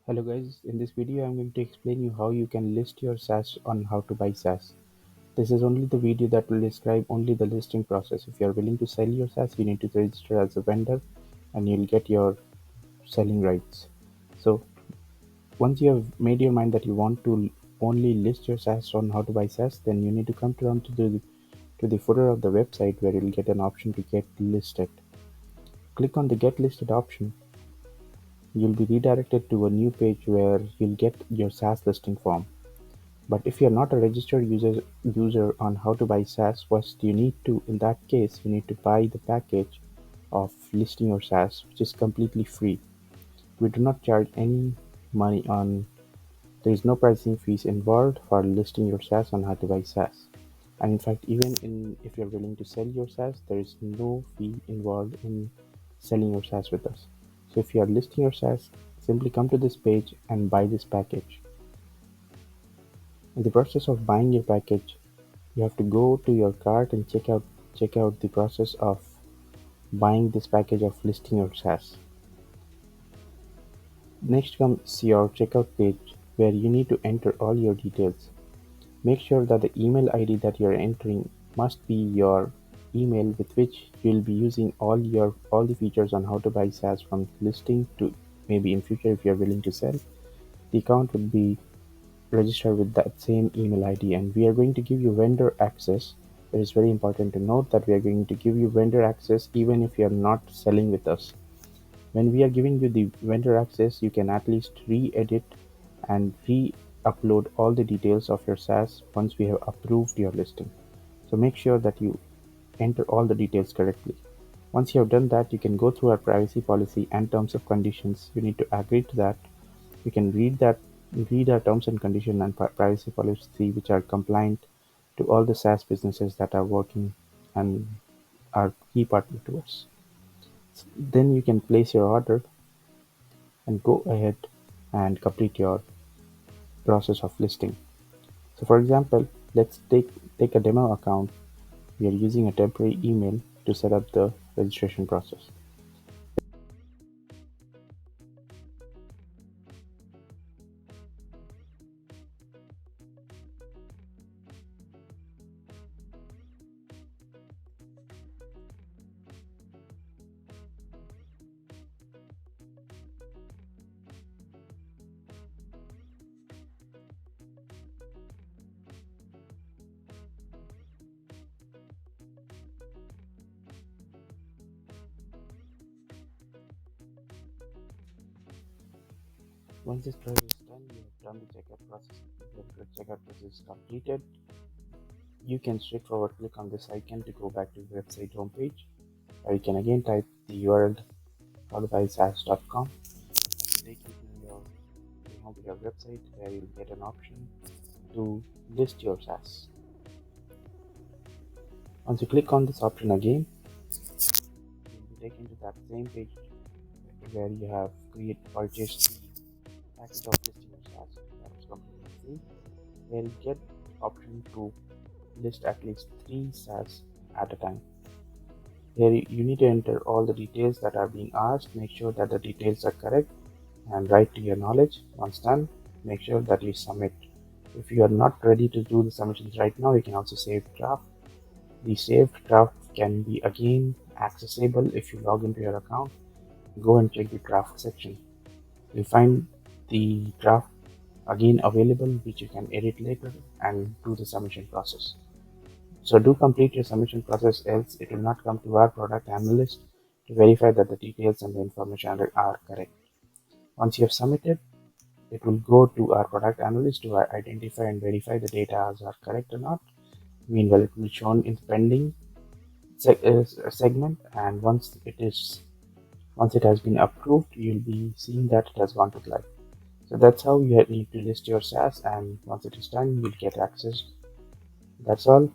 Hello guys, in this video I'm going to explain you how you can list your SaaS on Howtobuysaas. This is only the video that will describe only the listing process. If you are willing to sell your SaaS, you need to register as a vendor and you'll get your selling rights. So once you have made your mind that you want to only list your SaaS on Howtobuysaas, then you need to come down to the footer of the website where you'll get an option to get listed. Click on the get listed option. You'll be redirected to a new page where you'll get your SaaS listing form. But if you're not a registered user on Howtobuysaas, first you need to, in that case, you need to buy the package of listing your SaaS, which is completely free. We do not charge any money on, there is no pricing fees involved for listing your SaaS on Howtobuysaas. And in fact, if you're willing to sell your SaaS, there is no fee involved in selling your SaaS with us. So if you are listing your SaaS, simply come to this page and buy this package. In the process of buying your package, you have to go to your cart and check out the process of buying this package of listing your SaaS. Next comes your checkout page where you need to enter all your details. Make sure that the email ID that you're entering must be your email with which you'll be using all the features on Howtobuysaas, from listing to maybe in future if you're willing to sell. The account would be register with that same email ID, and we are going to give you vendor access. It is very important to note that we are going to give you vendor access even if you are not selling with us. When we are giving you the vendor access, you can at least re-edit and re-upload all the details of your SaaS once we have approved your listing. So make sure that you enter all the details correctly. Once you have done that, you can go through our privacy policy and terms of conditions. You need to agree to that. You can read our terms and condition and privacy policy, which are compliant to all the SaaS businesses that are working and are key partner to us. Then you can place your order and go ahead and complete your process of listing. So for example, let's take a demo account. We are using a temporary email to set up the registration process. Once this process is done, you have done the checkout process. When the checkout process is completed, you can straightforward click on this icon to go back to the website homepage, or you can again type the URL howtobuysaas.com to take you to the home of your website where you'll get an option to list your SaaS. Once you click on this option again, you'll be taken to that same page where you have purchased the package of listing your SaaS. That is completely free. Where you get option to list at least 3 SaaS at a time. Here you need to enter all the details that are being asked. Make sure that the details are correct and write to your knowledge. Once done, make sure that you submit. If you are not ready to do the submissions right now, you can also save draft. The saved draft can be again accessible if you log into your account. Go and check the draft section. You'll find the draft again available, which you can edit later and do the submission process. So do complete your submission process, else it will not come to our product analyst to verify that the details and the information are correct. Once you have submitted, it will go to our product analyst to identify and verify the data are correct or not. Meanwhile, it will be shown in pending segment, and once it has been approved, you'll be seeing that it has gone to live. So that's how you need to list your SaaS, and once it is done, you'll get access. That's all.